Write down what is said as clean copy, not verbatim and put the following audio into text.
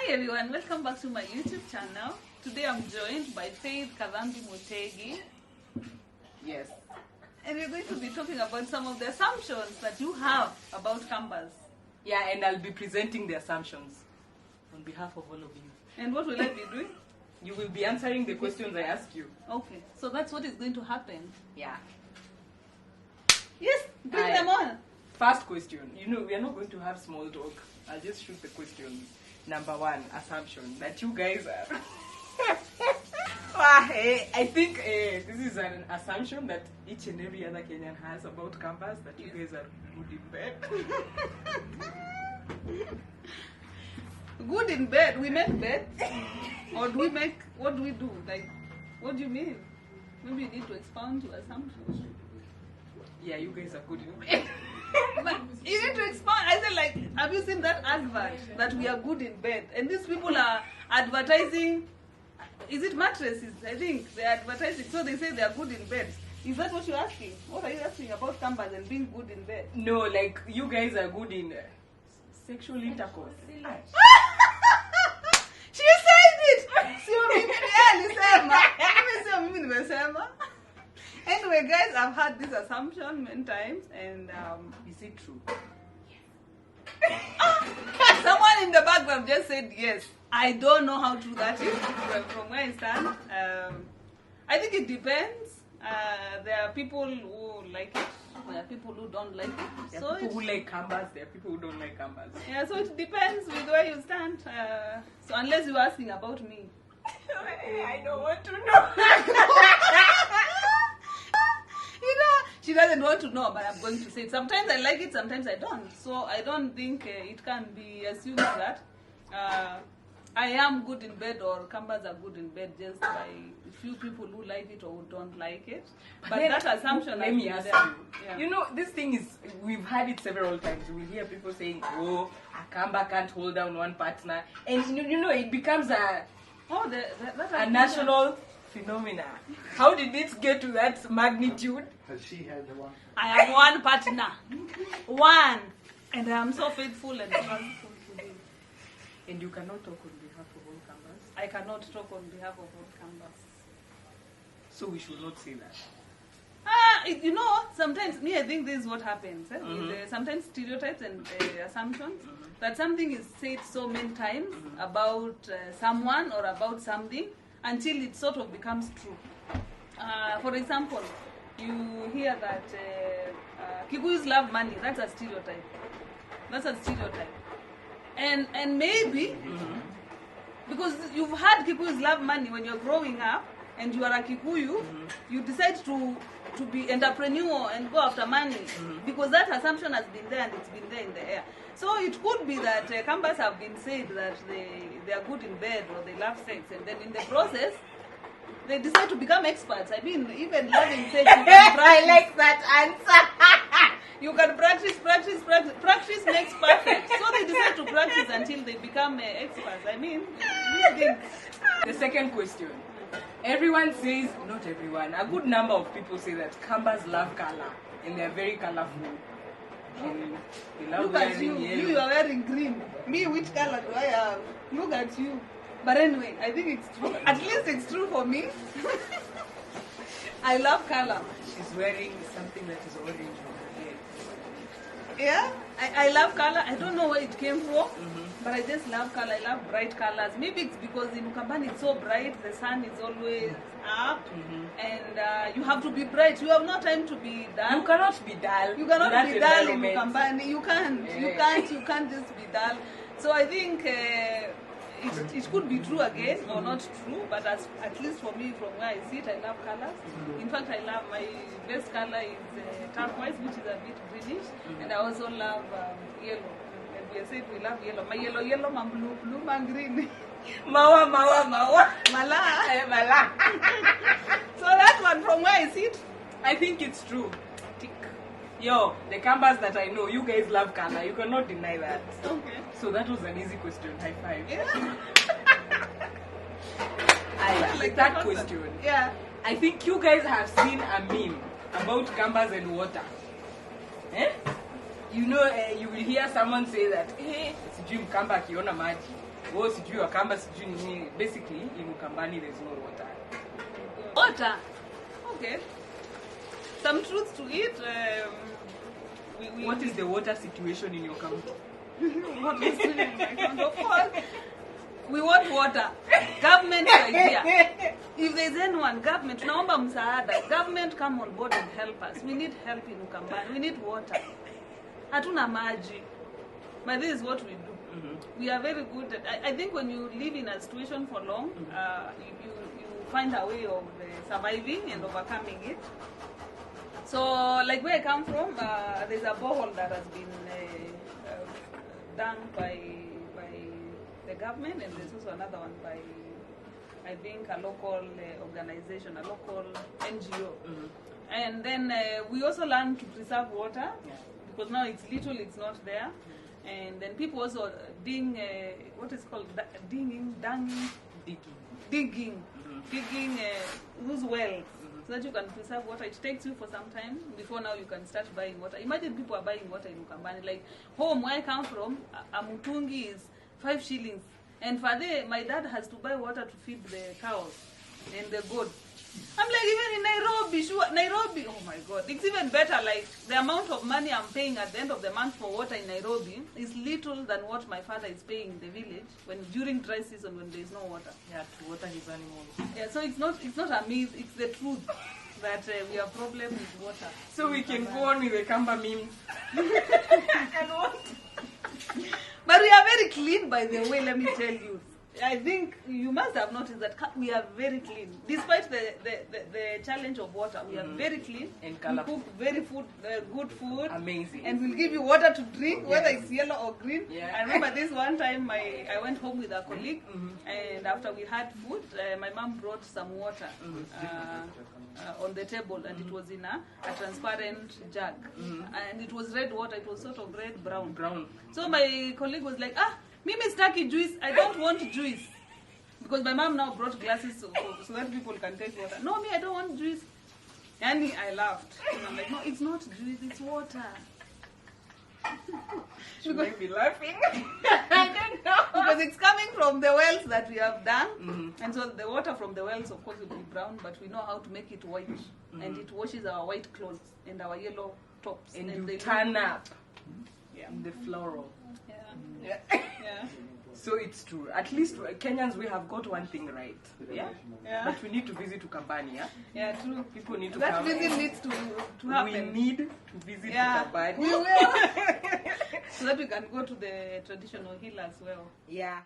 Hi everyone, welcome back to my YouTube channel. Today I'm joined by Mutegi. Yes. And we're going to be talking about some of the assumptions that you have about Kambas. Yeah, and I'll be presenting the assumptions on behalf of all of you. And what will I be doing? You will be answering the questions I ask you. Okay, so that's what is going to happen. Yeah. Yes, bring them on. First question. We are not going to have small talk. I'll just shoot the questions. Number one, assumption that you guys are... I think this is an assumption that each and every other Kenyan has about Kambas, that you guys are good in bed. Good in bed? We make bed? Or do we make... What do we do? Like, what do you mean? Maybe you need to expound your assumptions. Yeah, you guys are good in bed. But you need to expound. I said, like, have you seen that advert that we are good in bed? And these people are advertising, is it mattresses? I think they're advertising, so they say they are good in bed. Is that what you're asking? What are you asking about Kambas and being good in bed? No, like, you guys are good in sexual intercourse. She said it! Anyway, guys, I've had this assumption many times, and Is it true? someone in the background just said yes. I don't know how true that is from where I stand. I think it depends. There are people who like it. There are people who don't like it. There are people who like Kambas. There are people who don't like Kambas. Yeah, so it depends with where you stand. So unless you're asking about me. I don't want to know. She doesn't want to know, but I'm going to say it. Sometimes I like it, sometimes I don't. So I don't think it can be assumed that I am good in bed or Kambas are good in bed just by few people who like it or who don't like it. But then, that assumption... let me ask you. Yeah. This thing is, we've had it several times. We hear people saying, oh, a Kamba can't hold down one partner. And it becomes a national phenomena. How did it get to that magnitude? She had the one. I have one partner. One. And I am so faithful and trustful to him. And you cannot talk on behalf of all Kambas? I cannot talk on behalf of all Kambas. So we should not say that. Sometimes, I think this is what happens. With, sometimes stereotypes and assumptions, that something is said so many times about someone or about something until it sort of becomes true. For example, you hear that Kikuyus love money. That's a stereotype. And maybe, because you've had Kikuyus love money when you're growing up, and you are a Kikuyu, you decide to be entrepreneur and go after money, because that assumption has been there and it's been there in the air. So it could be that Kambas have been said that they are good in bed or they love sex, and then in the process, they decide to become experts. I mean, even loving sex, you can practice. I like that answer. You can practice makes perfect. So they decide to practice until they become experts. I mean, these things. The second question. Everyone says, not everyone, a good number of people say that Kambas love color and they're very colorful. And they love Look at wearing you. yellow. You are wearing green. Me, which color do I have? Look at you. But anyway, I think it's true. At least it's true for me. I love color. She's wearing something that is orange on her head. Yeah, I love color. I don't know where it came from, but I just love color. I love bright colors. Maybe it's because in Ukambani it's so bright, the sun is always up, and you have to be bright. You have no time to be dull. You cannot be dull. You cannot that be dull in environment. Ukambani. You can't. Yeah. You can't just be dull. So I think it could be true again or not true, but at least for me, from where I sit, I love colors. In fact, I love my best color is turquoise, which is a bit greenish, and I also love yellow. And we said we love yellow. My yellow, my blue, my green. Mawa. Mala. Mala. So that one, from where I sit, I think it's true. Tick. Yo, the Kambas that I know, you guys love color. You cannot deny that. okay. So that was an easy question. High five. Yeah. Like that question. Yeah. I think you guys have seen a meme about Kambas and water. You will hear someone say that, hey, it's Jim Kamba akiona maji. Oh, sijui Wakamba, sijui nini. Basically, in Ukambani, there's no water. Water. Okay. Some truth to it. What is the water situation in your county? What is it in my county? Of course. We want water. Government idea. If there's anyone, government, tunaomba msaada. Government come on board and help us. We need help in Ukambani. We need water. Hatuna maji. But this is what we do. We are very good at, I think when you live in a situation for long, you find a way of surviving and overcoming it. So, like where I come from, there's a borehole that has been done by the government, and there's also another one by, I think, a local organization, a local NGO. And then we also learn to preserve water, because now it's little, it's not there. And then people also what is called digging those wells, so that you can preserve water. It takes you for some time before now you can start buying water. Imagine people are buying water in Ukambani. Like home where I come from, a mutungi is 5 shillings, and for there my dad has to buy water to feed the cows and the goats. I'm like, even in Nairobi, oh my God, it's even better. Like the amount of money I'm paying at the end of the month for water in Nairobi is little than what my father is paying in the village when during dry season when there is no water. Yeah, to water his animals. Yeah, so it's not a myth, it's the truth that we have problem with water. So we can go on with the Kamba memes. And what? But we are very clean, by the way, let me tell you. I think you must have noticed that we are very clean. Despite the challenge of water, we are very clean. And colorful. We cook very good food. Amazing. And we'll give you water to drink, whether it's yellow or green. Yeah. I remember this one time I went home with a colleague, and after we had food, my mom brought some water on the table, and it was in a transparent jug. And it was red water, it was sort of brown. So my colleague was like, Mimi staki juice, I don't want juice. Because my mom now brought glasses so that people can take water. No, me, I don't want juice. And I laughed. And I'm like, no, it's not juice, it's water. She made me laughing. I don't know. Because it's coming from the wells that we have done. And so the water from the wells, of course, will be brown, but we know how to make it white. And it washes our white clothes and our yellow tops. And you turn up in the floral. Yeah. So it's true. At least Kenyans, we have got one thing right. Yeah. But we need to visit Ukambani. Yeah, true. People need to that come. visit needs to happen. We need to visit Ukambani. We will. So that we can go to the traditional hill as well. Yeah.